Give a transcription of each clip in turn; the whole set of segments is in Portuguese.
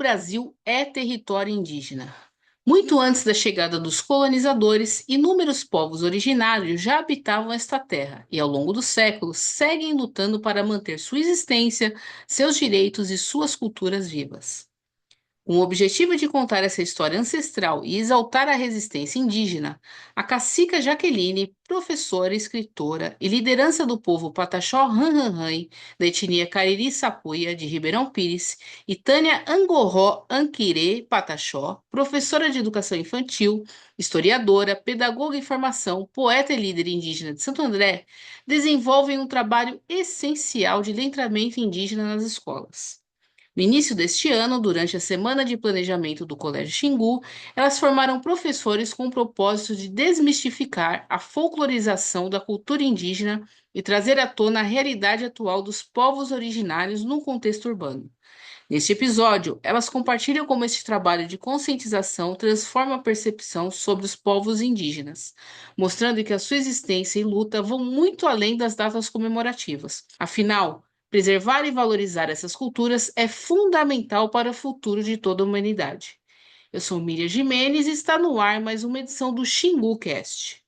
Brasil é território indígena. Muito antes da chegada dos colonizadores, inúmeros povos originários já habitavam esta terra e, ao longo dos séculos, seguem lutando para manter sua existência, seus direitos e suas culturas vivas. Com o objetivo de contar essa história ancestral e exaltar a resistência indígena, a cacica Jaqueline, professora, escritora e liderança do povo Pataxó Ranranhai, da etnia Cariri-Sapuia, de Ribeirão Pires, e Tânia Angorró Anquirê Pataxó, professora de educação infantil, historiadora, pedagoga em formação, poeta e líder indígena de Santo André, desenvolvem um trabalho essencial de letramento indígena nas escolas. No início deste ano, durante a semana de planejamento do Colégio Xingu, elas formaram professores com o propósito de desmistificar a folclorização da cultura indígena e trazer à tona a realidade atual dos povos originários no contexto urbano. Neste episódio, elas compartilham como este trabalho de conscientização transforma a percepção sobre os povos indígenas, mostrando que a sua existência e luta vão muito além das datas comemorativas. Afinal, preservar e valorizar essas culturas é fundamental para o futuro de toda a humanidade. Eu sou Miriam Gimenez e está no ar mais uma edição do Xingu Cast.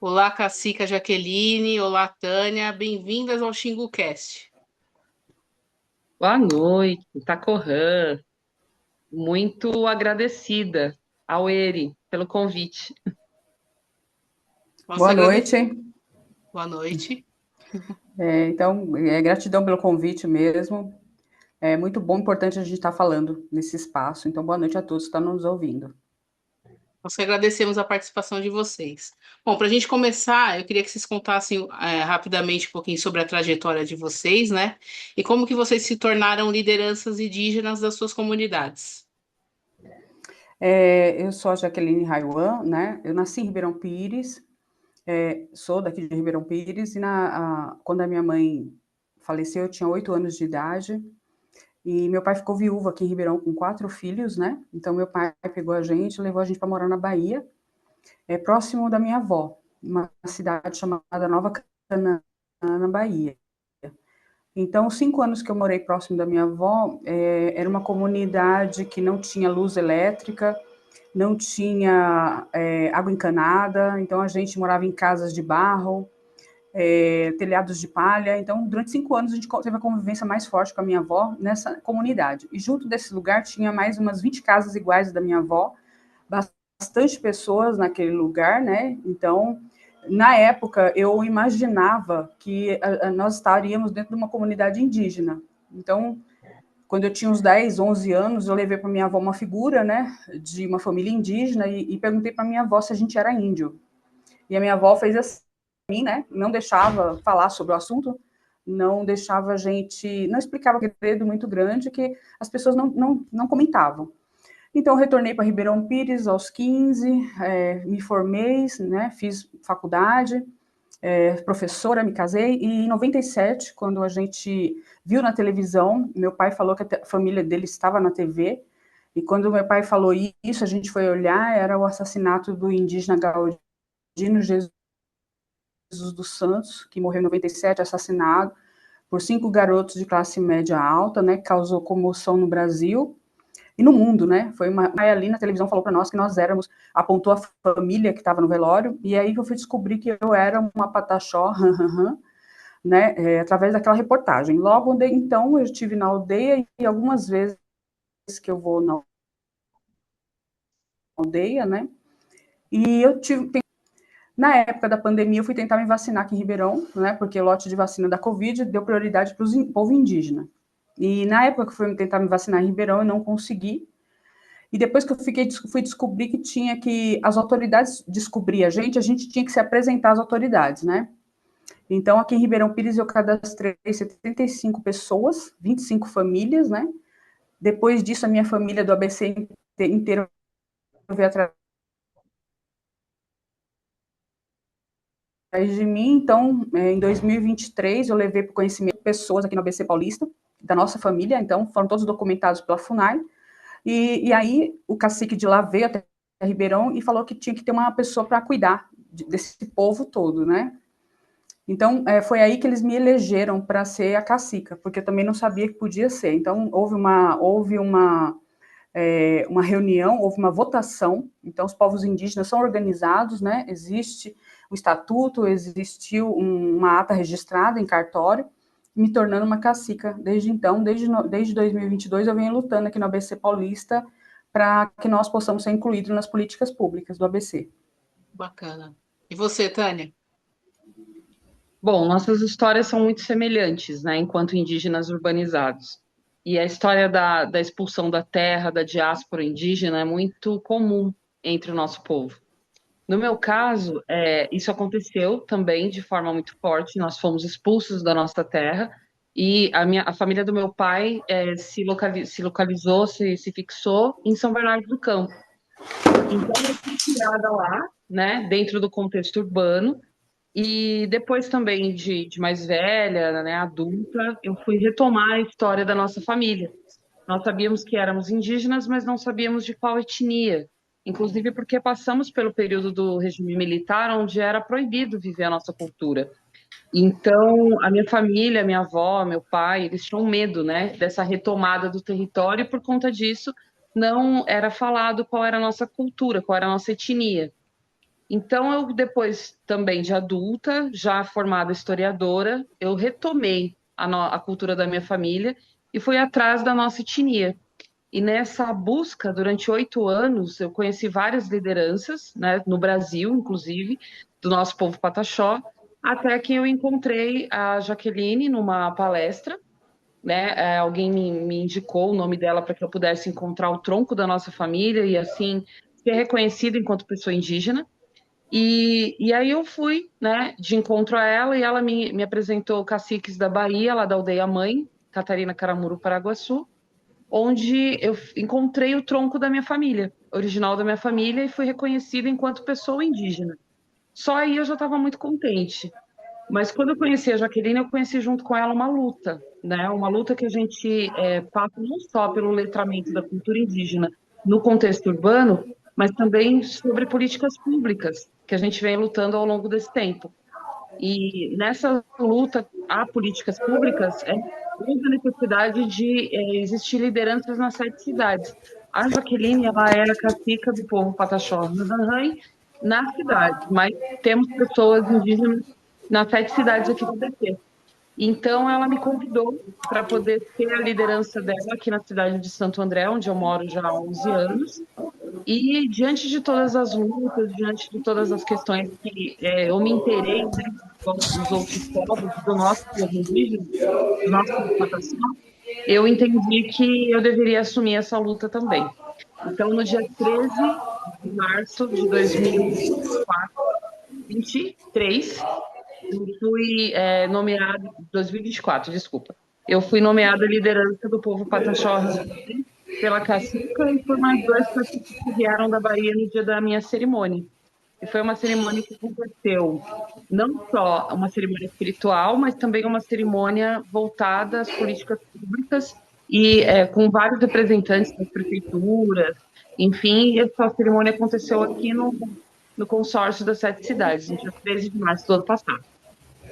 Olá, Cacica Jaqueline, olá, Tânia, bem-vindas ao Xingu Cast. Boa noite, Itacorã. Muito agradecida ao Eri pelo convite. Nós Boa agradecemos. noite. Boa noite. Gratidão pelo convite mesmo. É muito bom, importante a gente estar falando nesse espaço. Então, boa noite a todos que estão nos ouvindo. Nós que agradecemos a participação de vocês. Bom, para a gente começar, eu queria que vocês contassem rapidamente um pouquinho sobre a trajetória de vocês, né? E como que vocês se tornaram lideranças indígenas das suas comunidades. Eu sou a Jaqueline Raiwan, né? Eu nasci em Ribeirão Pires, sou daqui de Ribeirão Pires, e quando a minha mãe faleceu, eu tinha 8 anos de idade, e meu pai ficou viúvo aqui em Ribeirão com 4 filhos, né? Então, meu pai pegou a gente, levou a gente para morar na Bahia, próximo da minha avó, uma cidade chamada Nova Canaã, na Bahia. Então, os 5 anos que eu morei próximo da minha avó, era uma comunidade que não tinha luz elétrica, não tinha água encanada, então a gente morava em casas de barro, telhados de palha. Então, durante 5 anos, a gente teve a convivência mais forte com a minha avó nessa comunidade. E junto desse lugar tinha mais umas 20 casas iguais da minha avó, bastante pessoas naquele lugar, né? Então, na época, eu imaginava que nós estaríamos dentro de uma comunidade indígena. Então, quando eu tinha uns 10, 11 anos, eu levei para minha avó uma figura, né, de uma família indígena e perguntei para minha avó se a gente era índio. E a minha avó fez assim, né, não deixava falar sobre o assunto, não deixava a gente, não explicava um segredo muito grande que as pessoas não comentavam. Então, eu retornei para Ribeirão Pires aos 15, me formei, né, fiz faculdade, professora, me casei, e em 97, quando a gente viu na televisão, meu pai falou que a família dele estava na TV, e quando meu pai falou isso, a gente foi olhar, era o assassinato do indígena Galdino Jesus dos Santos, que morreu em 97, assassinado por 5 garotos de classe média alta, né, que causou comoção no Brasil, e no mundo, né? Foi uma ali na televisão falou para nós que nós éramos, apontou a família que estava no velório, e aí que eu fui descobrir que eu era uma pataxó, né? Através daquela reportagem. Logo então eu estive na aldeia e algumas vezes que eu vou na aldeia, né? E eu tive na época da pandemia eu fui tentar me vacinar aqui em Ribeirão, né? Porque o lote de vacina da Covid deu prioridade para o povo indígena. E na época que eu fui tentar me vacinar em Ribeirão eu não consegui. E depois que eu fui descobrir que tinha que as autoridades descobrir a gente tinha que se apresentar às autoridades, né? Então, aqui em Ribeirão Pires, eu cadastrei 75 pessoas, 25 famílias, né? Depois disso, a minha família do ABC inteiro veio atrás de mim, então, em 2023, eu levei para o conhecimento de pessoas aqui no ABC Paulista, da nossa família, então, foram todos documentados pela FUNAI, e aí o cacique de lá veio até Ribeirão e falou que tinha que ter uma pessoa para cuidar desse povo todo, né? Então, foi aí que eles me elegeram para ser a cacica, porque eu também não sabia que podia ser. Então, houve uma reunião, houve uma votação. Então, os povos indígenas são organizados, né? Existe o estatuto, existiu uma ata registrada em cartório, me tornando uma cacica. Desde então, desde 2022, eu venho lutando aqui no ABC Paulista para que nós possamos ser incluídos nas políticas públicas do ABC. Bacana. E você, Tânia? Bom, nossas histórias são muito semelhantes, né, enquanto indígenas urbanizados. E a história da expulsão da terra, da diáspora indígena, é muito comum entre o nosso povo. No meu caso, isso aconteceu também de forma muito forte. Nós fomos expulsos da nossa terra e a família do meu pai se localizou, se fixou em São Bernardo do Campo. Então, eu fui criada lá, né, dentro do contexto urbano. E depois também de mais velha, né, adulta, eu fui retomar a história da nossa família. Nós sabíamos que éramos indígenas, mas não sabíamos de qual etnia. Inclusive porque passamos pelo período do regime militar, onde era proibido viver a nossa cultura. Então, a minha família, minha avó, meu pai, eles tinham medo, né, dessa retomada do território, e por conta disso, não era falado qual era a nossa cultura, qual era a nossa etnia. Então, eu depois também de adulta, já formada historiadora, eu retomei a cultura da minha família e fui atrás da nossa etnia. E nessa busca, durante 8 anos, eu conheci várias lideranças, né, no Brasil, inclusive, do nosso povo Pataxó, até que eu encontrei a Jaqueline numa palestra, né, alguém me indicou o nome dela para que eu pudesse encontrar o tronco da nossa família e, assim, ser reconhecida enquanto pessoa indígena. E aí eu fui, né, de encontro a ela, e ela me apresentou caciques da Bahia, lá da aldeia mãe, Catarina Caramuru, Paraguaçu, onde eu encontrei o tronco da minha família, original da minha família, e fui reconhecida enquanto pessoa indígena. Só aí eu já estava muito contente. Mas quando eu conheci a Jaqueline, eu conheci junto com ela uma luta, né? Uma luta que a gente passa não só pelo letramento da cultura indígena no contexto urbano, mas também sobre políticas públicas que a gente vem lutando ao longo desse tempo. E nessa luta a políticas públicas, houve a necessidade de existir lideranças nas 7 cidades. A Jaqueline, ela era cacica do povo Pataxó Rãs na cidade, mas temos pessoas indígenas nas 7 cidades aqui do ABC. Então, ela me convidou para poder ter a liderança dela aqui na cidade de Santo André, onde eu moro já há 11 anos. E diante de todas as lutas, diante de todas as questões que eu me inteirei, né, dos outros povos, do nosso povo indígena, do nosso povo Pataxó, eu entendi que eu deveria assumir essa luta também. Então, no dia 13 de março de 2023, eu fui nomeada, 2024, desculpa. Eu fui nomeada liderança do povo Pataxó pela cacica e por mais 2 caciques que vieram da Bahia no dia da minha cerimônia. E foi uma cerimônia que aconteceu não só uma cerimônia espiritual, mas também uma cerimônia voltada às políticas públicas e com vários representantes das prefeituras. Enfim, essa cerimônia aconteceu aqui no consórcio das 7 cidades, no dia 13 de março do ano passado.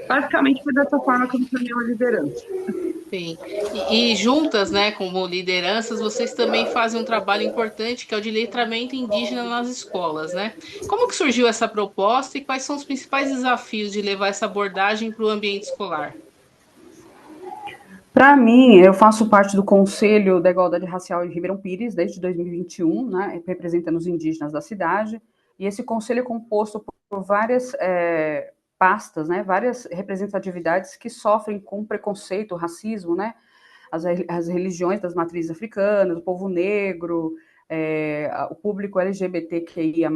Basicamente, foi dessa forma que eu me tornei uma liderança. Sim. E juntas, né, como lideranças, vocês também fazem um trabalho importante que é o de letramento indígena nas escolas, né? Como que surgiu essa proposta e quais são os principais desafios de levar essa abordagem para o ambiente escolar? Para mim, eu faço parte do Conselho da Igualdade Racial em Ribeirão Pires desde 2021, né, representando os indígenas da cidade, e esse conselho é composto por várias pastas, né, várias representatividades que sofrem com preconceito, racismo, né, as religiões das matrizes africanas, o povo negro, o público LGBTQIA+,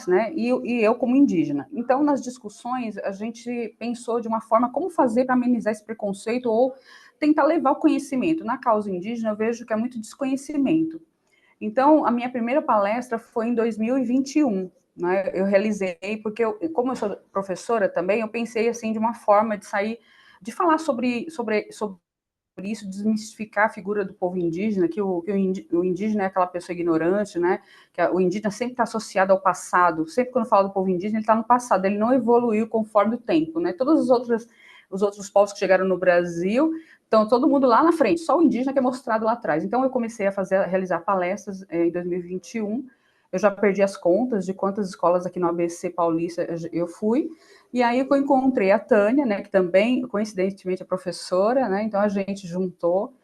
né, e eu como indígena. Então, nas discussões, a gente pensou de uma forma como fazer para amenizar esse preconceito ou tentar levar o conhecimento. Na causa indígena, eu vejo que é muito desconhecimento. Então, a minha primeira palestra foi em 2021, né? Eu realizei, porque como eu sou professora também, eu pensei assim de uma forma de sair, de falar sobre isso, desmistificar a figura do povo indígena, que o indígena é aquela pessoa ignorante, né? Que o indígena sempre está associado ao passado. Sempre quando fala do povo indígena, ele está no passado, ele não evoluiu conforme o tempo, né? Todos os outros povos que chegaram no Brasil, então todo mundo lá na frente, só o indígena que é mostrado lá atrás. Então eu comecei a realizar palestras em 2021. Eu já perdi as contas de quantas escolas aqui no ABC Paulista eu fui. E aí eu encontrei a Tânia, né, que também, coincidentemente, é professora, né, então a gente juntou,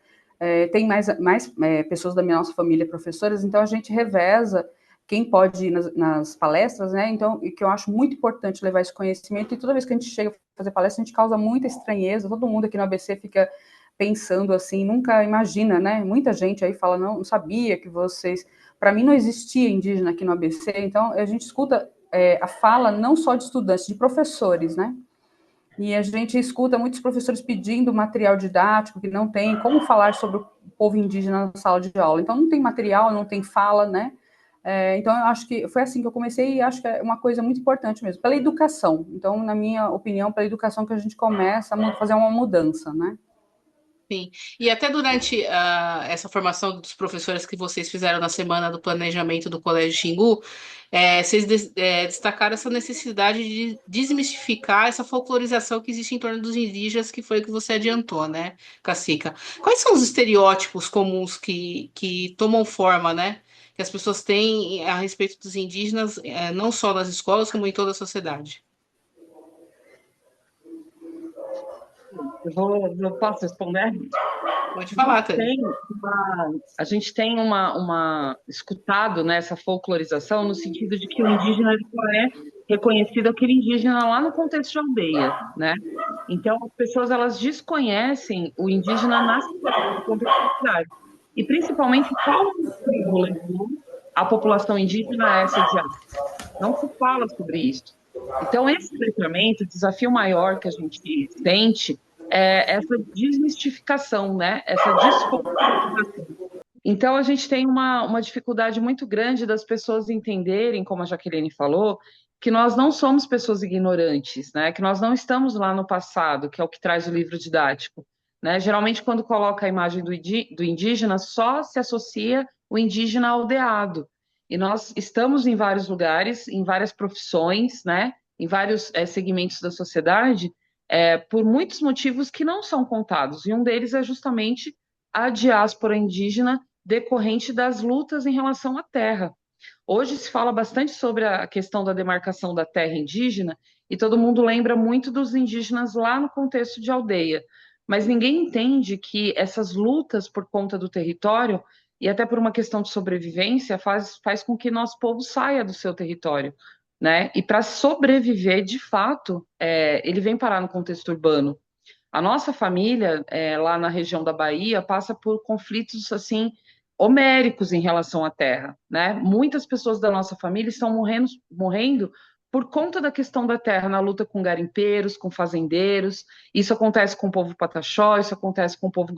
tem mais pessoas da nossa família professoras, então a gente reveza quem pode ir nas palestras, né, então, e que eu acho muito importante levar esse conhecimento, e toda vez que a gente chega a fazer palestra, a gente causa muita estranheza, todo mundo aqui no ABC fica pensando assim, nunca imagina, né, muita gente aí fala, não sabia que vocês... Para mim não existia indígena aqui no ABC, então a gente escuta a fala não só de estudantes, de professores, né? E a gente escuta muitos professores pedindo material didático que não tem, como falar sobre o povo indígena na sala de aula. Então não tem material, não tem fala, né? Então eu acho que foi assim que eu comecei e acho que é uma coisa muito importante mesmo, pela educação. Então, na minha opinião, pela educação que a gente começa a fazer uma mudança, né? Sim. E até durante essa formação dos professores que vocês fizeram na semana do planejamento do Colégio Xingu, vocês destacaram essa necessidade de desmistificar essa folclorização que existe em torno dos indígenas, que foi o que você adiantou, né, Cacica? Quais são os estereótipos comuns que tomam forma, né, que as pessoas têm a respeito dos indígenas, não só nas escolas, como em toda a sociedade? Posso responder? Pode falar, Tânia. A gente tem uma escutado nessa folclorização no sentido de que o indígena ele só é reconhecido aquele indígena lá no contexto de aldeia, né? Então as pessoas elas desconhecem o indígena na cidade, no contexto da cidade. E principalmente qual motivo levou a população indígena a essa diáspora. Não se fala sobre isso. Então esse letramento, o desafio maior que a gente sente é essa desmistificação, né? Essa desfolclorização. Então, a gente tem uma dificuldade muito grande das pessoas entenderem, como a Jaqueline falou, que nós não somos pessoas ignorantes, né? Que nós não estamos lá no passado, que é o que traz o livro didático. Né? Geralmente, quando coloca a imagem do indígena, só se associa o indígena aldeado. E nós estamos em vários lugares, em várias profissões, né? Em vários segmentos da sociedade, por muitos motivos que não são contados. E um deles é justamente a diáspora indígena decorrente das lutas em relação à terra. Hoje se fala bastante sobre a questão da demarcação da terra indígena e todo mundo lembra muito dos indígenas lá no contexto de aldeia, mas ninguém entende que essas lutas por conta do território e até por uma questão de sobrevivência faz com que nosso povo saia do seu território, né? E para sobreviver, de fato, ele vem parar no contexto urbano. A nossa família, lá na região da Bahia, passa por conflitos assim homéricos em relação à terra, né? Muitas pessoas da nossa família estão morrendo por conta da questão da terra, na luta com garimpeiros, com fazendeiros. Isso acontece com o povo Pataxó, isso acontece com o povo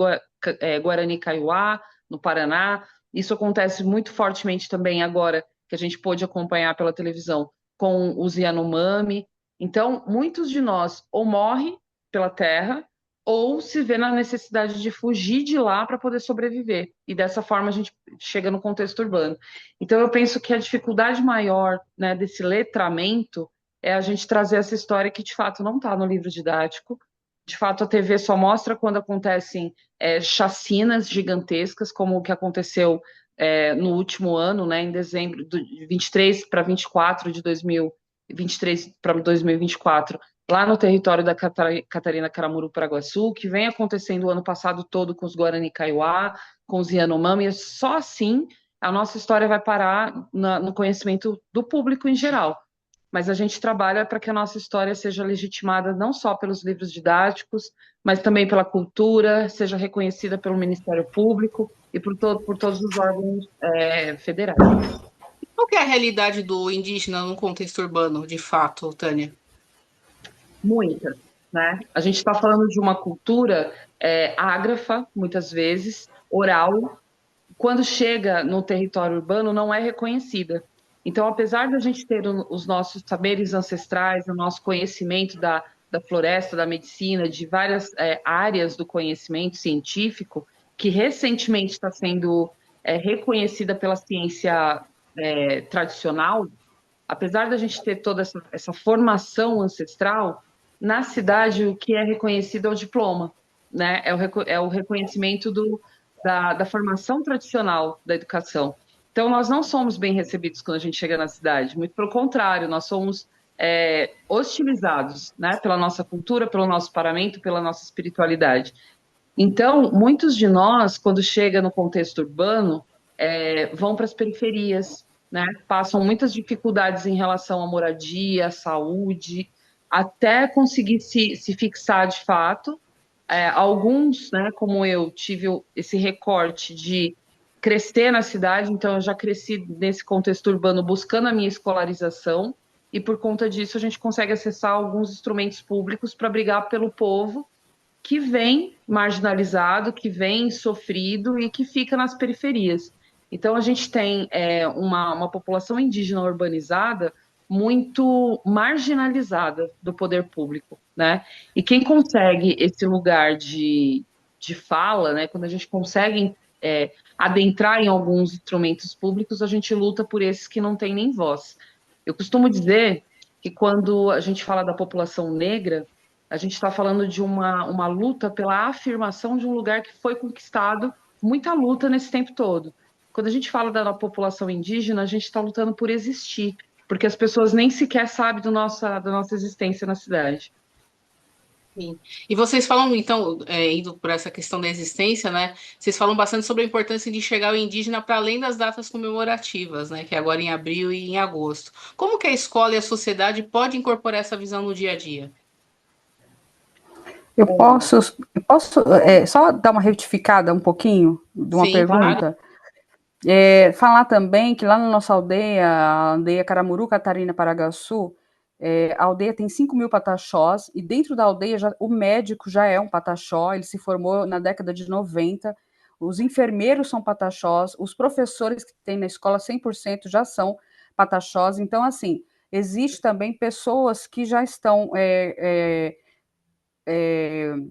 Guarani Kaiowá, no Paraná. Isso acontece muito fortemente também agora, que a gente pôde acompanhar pela televisão, com os Yanomami. Então, muitos de nós ou morrem pela terra, ou se vê na necessidade de fugir de lá para poder sobreviver. E dessa forma a gente chega no contexto urbano. Então eu penso que a dificuldade maior, né, desse letramento é a gente trazer essa história que de fato não está no livro didático. De fato, a TV só mostra quando acontecem chacinas gigantescas, como o que aconteceu no último ano, né, em dezembro de 23 para 24 de 2023 para 2024, lá no território da Catarina Caramuru Paraguaçu, que vem acontecendo o ano passado todo com os Guarani Kaiowá, com os Yanomami, e só assim a nossa história vai parar no conhecimento do público em geral. Mas a gente trabalha para que a nossa história seja legitimada não só pelos livros didáticos, mas também pela cultura, seja reconhecida pelo Ministério Público e por todos os órgãos federais. Qual que é a realidade do indígena no contexto urbano, de fato, Tânia? Muitas, né? A gente está falando de uma cultura ágrafa, muitas vezes, oral, quando chega no território urbano não é reconhecida. Então, apesar da gente ter os nossos saberes ancestrais, o nosso conhecimento da floresta, da medicina, de várias áreas do conhecimento científico, que recentemente está sendo reconhecida pela ciência tradicional, apesar da gente ter toda essa formação ancestral, na cidade o que é reconhecido é o diploma, né? É o reconhecimento da formação tradicional da educação. Então, nós não somos bem recebidos quando a gente chega na cidade, muito pelo contrário, nós somos hostilizados, né? Pela nossa cultura, pelo nosso paramento, pela nossa espiritualidade. Então, muitos de nós, quando chega no contexto urbano, vão para as periferias, né? Passam muitas dificuldades em relação à moradia, à saúde, até conseguir se fixar de fato. Alguns, né, como eu, tive esse recorte de crescer na cidade, então eu já cresci nesse contexto urbano buscando a minha escolarização, e por conta disso a gente consegue acessar alguns instrumentos públicos para brigar pelo povo que vem marginalizado, que vem sofrido e que fica nas periferias. Então, a gente tem uma população indígena urbanizada muito marginalizada do poder público, né? E quem consegue esse lugar de fala, né? Quando a gente consegue adentrar em alguns instrumentos públicos, a gente luta por esses que não têm nem voz. Eu costumo dizer que quando a gente fala da população negra, a gente está falando de uma luta pela afirmação de um lugar que foi conquistado, muita luta nesse tempo todo. Quando a gente fala da população indígena, a gente está lutando por existir, porque as pessoas nem sequer sabem da nossa existência na cidade. Sim. E vocês falam, então, indo por essa questão da existência, né? Vocês falam bastante sobre a importância de enxergar o indígena para além das datas comemorativas, né? Que é agora em abril e em agosto. Como que a escola e a sociedade podem incorporar essa visão no dia a dia? Eu posso só dar uma retificada um pouquinho de uma Sim, claro. pergunta? Falar também que lá na nossa aldeia, a aldeia Caramuru, Catarina, Paragaçu, a aldeia tem 5.000 pataxós, e dentro da aldeia o médico já é um pataxó, ele se formou na década de 90, os enfermeiros são pataxós, os professores que tem na escola 100% já são pataxós, então assim, existe também pessoas que já estão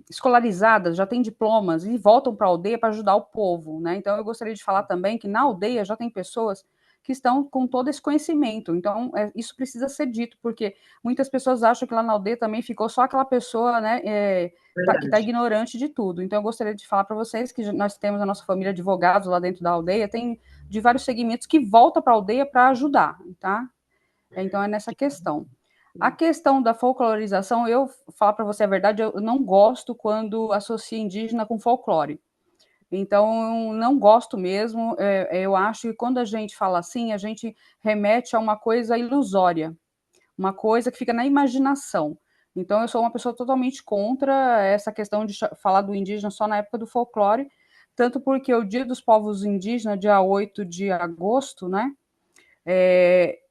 escolarizadas, já têm diplomas e voltam para a aldeia para ajudar o povo, né? Então eu gostaria de falar também que na aldeia já tem pessoas que estão com todo esse conhecimento. Então isso precisa ser dito, porque muitas pessoas acham que lá na aldeia também ficou só aquela pessoa, né, que está ignorante de tudo. Então eu gostaria de falar para vocês que nós temos a nossa família de advogados lá dentro da aldeia, tem de vários segmentos que voltam para a aldeia para ajudar, tá? Então é nessa questão. A questão da folclorização, eu falo para você a verdade, eu não gosto quando associa indígena com folclore. Então, não gosto mesmo. Eu acho que quando a gente fala assim, a gente remete a uma coisa ilusória, uma coisa que fica na imaginação. Então, eu sou uma pessoa totalmente contra essa questão de falar do indígena só na época do folclore, tanto porque o Dia dos Povos Indígenas, dia 8 de agosto, né?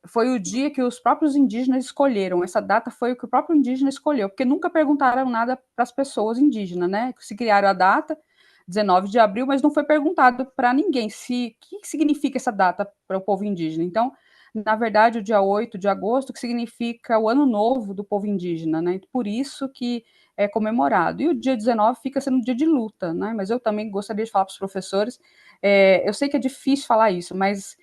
Foi o dia que os próprios indígenas escolheram. Essa data foi o que o próprio indígena escolheu, porque nunca perguntaram nada para as pessoas indígenas, né? Se criaram a data, 19 de abril, mas não foi perguntado para ninguém o que significa essa data para o povo indígena. Então, na verdade, o dia 8 de agosto, que significa o ano novo do povo indígena, né? Por isso que é comemorado. E o dia 19 fica sendo um dia de luta, né? Mas eu também gostaria de falar para os professores, eu sei que é difícil falar isso, mas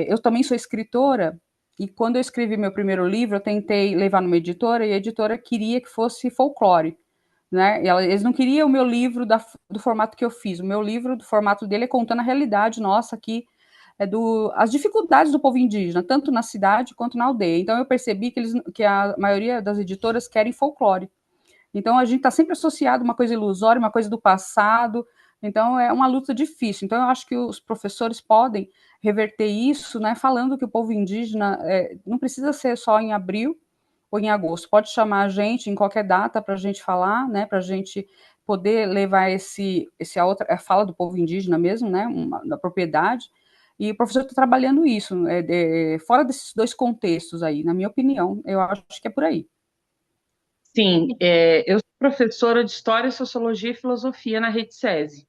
eu também sou escritora, e quando eu escrevi meu primeiro livro, eu tentei levar numa editora, e a editora queria que fosse folclore, né? Eles não queriam o meu livro do formato que eu fiz. O meu livro, do formato dele, é contando a realidade nossa aqui, as dificuldades do povo indígena, tanto na cidade quanto na aldeia. Então eu percebi que a maioria das editoras querem folclore. Então a gente está sempre associado a uma coisa ilusória, uma coisa do passado. Então é uma luta difícil. Então eu acho que os professores podem reverter isso, né, falando que o povo indígena não precisa ser só em abril ou em agosto, pode chamar a gente em qualquer data para a gente falar, né, para a gente poder levar a outra a fala do povo indígena mesmo, né, da propriedade. E o professor está trabalhando isso, fora desses dois contextos aí, na minha opinião, eu acho que é por aí. Sim, eu sou professora de História, Sociologia e Filosofia na Rede SESI.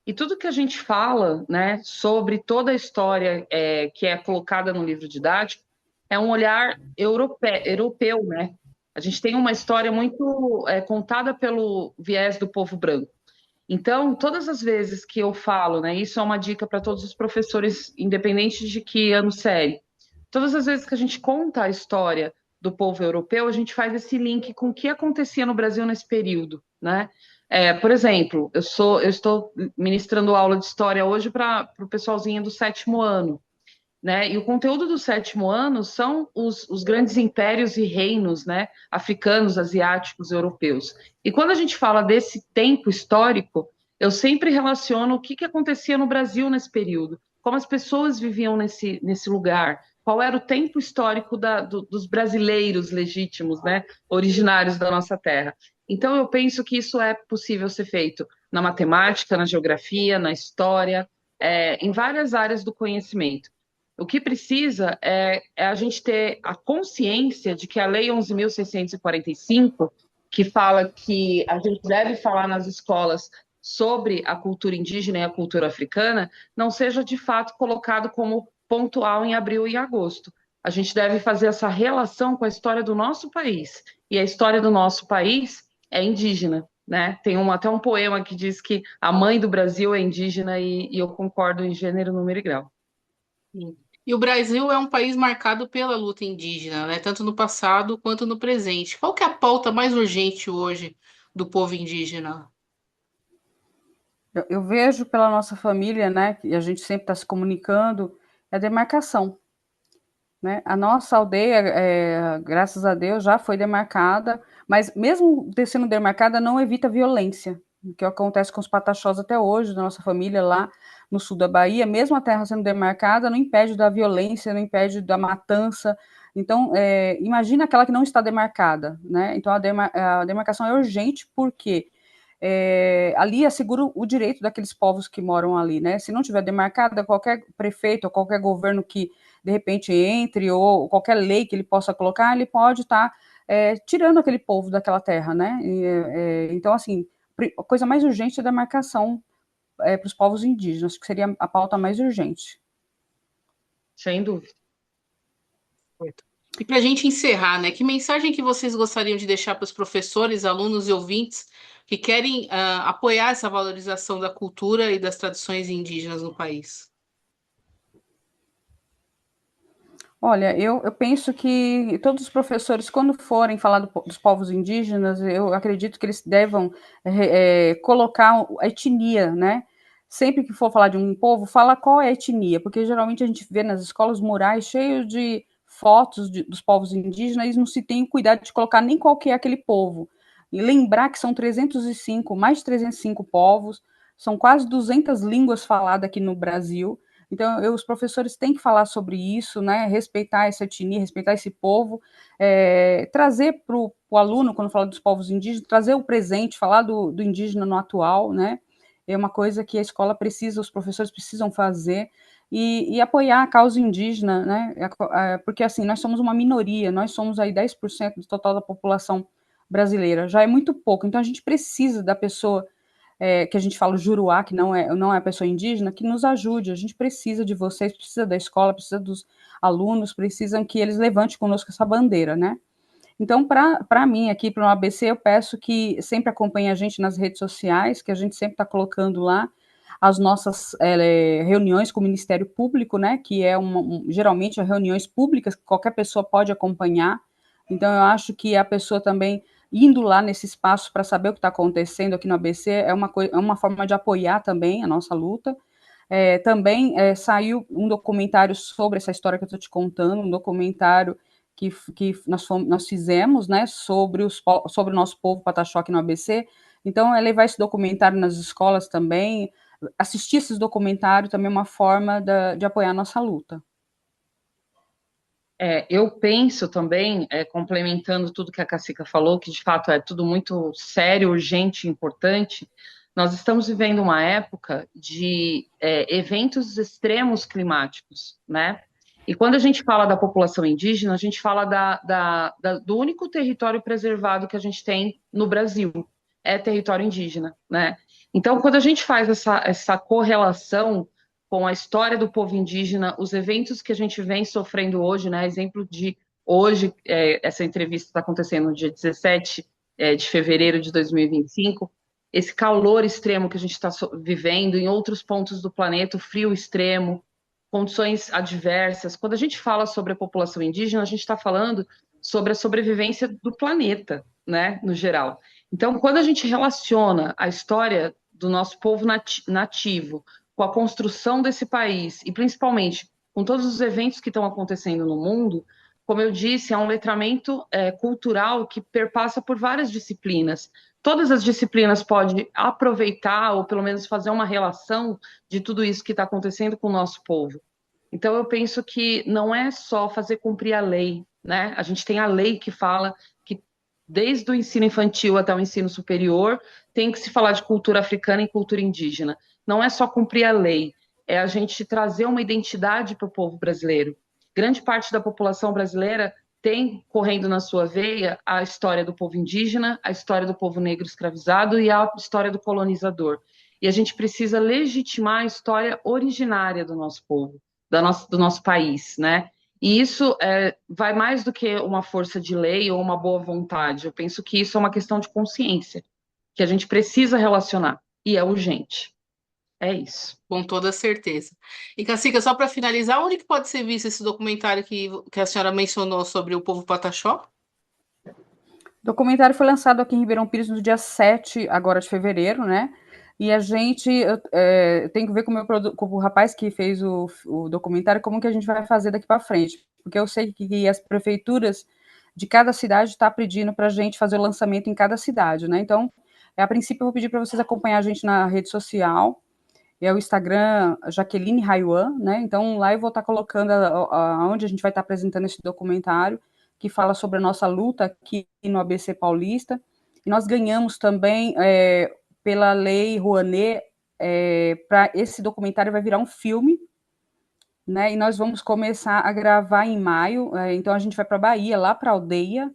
E tudo que a gente fala, né, sobre toda a história que é colocada no livro didático é um olhar europeu, né? A gente tem uma história muito contada pelo viés do povo branco. Então, todas as vezes que eu falo, né, isso é uma dica para todos os professores, independente de que ano série, todas as vezes que a gente conta a história do povo europeu, a gente faz esse link com o que acontecia no Brasil nesse período, né? Por exemplo, eu estou ministrando aula de história hoje para o pessoalzinho do sétimo ano, né? E o conteúdo do sétimo ano são os grandes impérios e reinos, né? Africanos, asiáticos, europeus. E quando a gente fala desse tempo histórico, eu sempre relaciono o que acontecia no Brasil nesse período, como as pessoas viviam nesse lugar, qual era o tempo histórico dos brasileiros legítimos, né? Originários da nossa terra. Então, eu penso que isso é possível ser feito na matemática, na geografia, na história, em várias áreas do conhecimento. O que precisa é a gente ter a consciência de que a Lei 11.645, que fala que a gente deve falar nas escolas sobre a cultura indígena e a cultura africana, não seja de fato colocado como pontual em abril e agosto. A gente deve fazer essa relação com a história do nosso país. E a história do nosso país é indígena, né? Tem até um poema que diz que a mãe do Brasil é indígena e eu concordo em gênero, número e grau. Sim. E o Brasil é um país marcado pela luta indígena, né? Tanto no passado quanto no presente. Qual que é a pauta mais urgente hoje do povo indígena? Eu vejo pela nossa família, né, que a gente sempre está se comunicando, é a demarcação, né? A nossa aldeia, graças a Deus, já foi demarcada, mas mesmo ter sendo demarcada, não evita violência, o que acontece com os pataxós até hoje, da nossa família lá no sul da Bahia, mesmo a terra sendo demarcada, não impede da violência, não impede da matança. Então, imagina aquela que não está demarcada, né? Então, a demarcação é urgente porque ali assegura o direito daqueles povos que moram ali, né? Se não tiver demarcada, qualquer prefeito ou qualquer governo que de repente entre ou qualquer lei que ele possa colocar, ele pode estar tirando aquele povo daquela terra, né? Então, assim, a coisa mais urgente é a demarcação para os povos indígenas, que seria a pauta mais urgente. Sem dúvida. E para a gente encerrar, né? Que mensagem que vocês gostariam de deixar para os professores, alunos e ouvintes que querem apoiar essa valorização da cultura e das tradições indígenas no país? Olha, eu penso que todos os professores, quando forem falar dos povos indígenas, eu acredito que eles devam colocar a etnia, né? Sempre que for falar de um povo, fala qual é a etnia, porque geralmente a gente vê nas escolas murais cheios de fotos dos povos indígenas e não se tem cuidado de colocar nem qual que é aquele povo. E lembrar que são 305, mais de 305 povos, são quase 200 línguas faladas aqui no Brasil. Então, os professores têm que falar sobre isso, né? Respeitar essa etnia, respeitar esse povo, trazer para o aluno, quando fala dos povos indígenas, trazer o presente, falar do indígena no atual, né? É uma coisa que a escola precisa, os professores precisam fazer, e apoiar a causa indígena, né? Porque, assim, nós somos uma minoria, nós somos aí 10% do total da população brasileira, já é muito pouco, então a gente precisa da pessoa que a gente fala o juruá, que não é a pessoa indígena, que nos ajude. A gente precisa de vocês, precisa da escola, precisa dos alunos, precisam que eles levantem conosco essa bandeira, né? Então, para mim, aqui para o ABC, eu peço que sempre acompanhe a gente nas redes sociais, que a gente sempre está colocando lá as nossas reuniões com o Ministério Público, né? Que geralmente reuniões públicas que qualquer pessoa pode acompanhar. Então, eu acho que a pessoa também indo lá nesse espaço para saber o que está acontecendo aqui no ABC é uma forma de apoiar também a nossa luta. Também saiu um documentário sobre essa história que eu estou te contando, um documentário que nós fizemos, né, sobre o nosso povo pataxó aqui no ABC. Então, levar esse documentário nas escolas também, assistir esses documentários também é uma forma de apoiar a nossa luta. Eu penso também, complementando tudo que a Cacica falou, que de fato é tudo muito sério, urgente, importante. Nós estamos vivendo uma época de eventos extremos climáticos, né? E quando a gente fala da população indígena, a gente fala do único território preservado que a gente tem no Brasil, é território indígena, né? Então, quando a gente faz essa correlação com a história do povo indígena, os eventos que a gente vem sofrendo hoje, né? Exemplo de hoje, essa entrevista está acontecendo no dia 17 de fevereiro de 2025, esse calor extremo que a gente está vivendo em outros pontos do planeta, o frio extremo, condições adversas. Quando a gente fala sobre a população indígena, a gente está falando sobre a sobrevivência do planeta, né, no geral. Então, quando a gente relaciona a história do nosso povo nativo com a construção desse país e principalmente com todos os eventos que estão acontecendo no mundo, como eu disse, é um letramento cultural que perpassa por várias disciplinas. Todas as disciplinas podem aproveitar ou pelo menos fazer uma relação de tudo isso que está acontecendo com o nosso povo. Então, eu penso que não é só fazer cumprir a lei, né? A gente tem a lei que fala que desde o ensino infantil até o ensino superior tem que se falar de cultura africana e cultura indígena. Não é só cumprir a lei, é a gente trazer uma identidade para o povo brasileiro. Grande parte da população brasileira tem correndo na sua veia a história do povo indígena, a história do povo negro escravizado e a história do colonizador. E a gente precisa legitimar a história originária do nosso povo, do nosso país, né? E isso vai mais do que uma força de lei ou uma boa vontade. Eu penso que isso é uma questão de consciência, que a gente precisa relacionar, e é urgente. É isso. Com toda certeza. E, Cacika, só para finalizar, onde que pode ser visto esse documentário que a senhora mencionou sobre o povo Pataxó? O documentário foi lançado aqui em Ribeirão Pires no dia 7 agora de fevereiro, né? E a gente tem que ver com o rapaz que fez o documentário como que a gente vai fazer daqui para frente. Porque eu sei que as prefeituras de cada cidade estão pedindo para a gente fazer o lançamento em cada cidade, né? Então, a princípio, eu vou pedir para vocês acompanhar a gente na rede social. É o Instagram Jaqueline Raiwan, né? Então, lá eu vou estar colocando aonde a gente vai estar apresentando esse documentário, que fala sobre a nossa luta aqui no ABC Paulista. E nós ganhamos também, pela Lei Rouanet, para esse documentário vai virar um filme, né? E nós vamos começar a gravar em maio. Então, a gente vai para a Bahia, lá para a aldeia,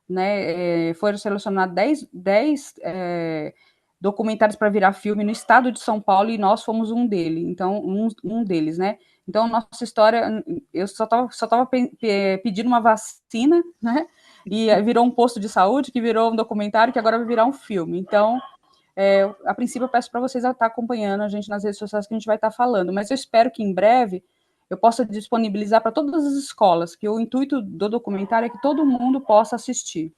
né? Foram selecionados 10 documentários para virar filme no estado de São Paulo e nós fomos um deles. Então, um deles, né? Então, nossa história, eu só tava pedindo uma vacina, né? E virou um posto de saúde, que virou um documentário, que agora vai virar um filme. Então, a princípio, eu peço para vocês estar acompanhando a gente nas redes sociais que a gente vai estar falando. Mas eu espero que em breve eu possa disponibilizar para todas as escolas, que o intuito do documentário é que todo mundo possa assistir.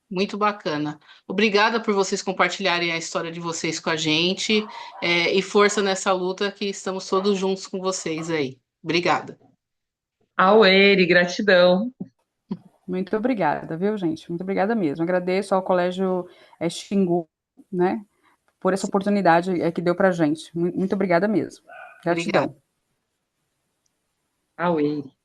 Muito bacana. Obrigada por vocês compartilharem a história de vocês com a gente, e força nessa luta que estamos todos juntos com vocês aí. Obrigada. Auere, gratidão. Muito obrigada, viu, gente? Muito obrigada mesmo. Agradeço ao Colégio Xingu, né, por essa oportunidade que deu para a gente. Muito obrigada mesmo. Gratidão. Obrigada. Auere.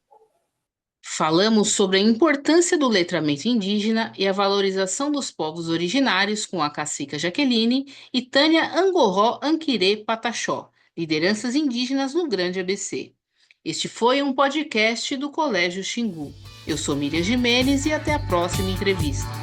Falamos sobre a importância do letramento indígena e a valorização dos povos originários com a cacica Jaqueline e Tânia Angoró Anquirê Pataxó, lideranças indígenas no Grande ABC. Este foi um podcast do Colégio Xingu. Eu sou Miriam Gimenez e até a próxima entrevista.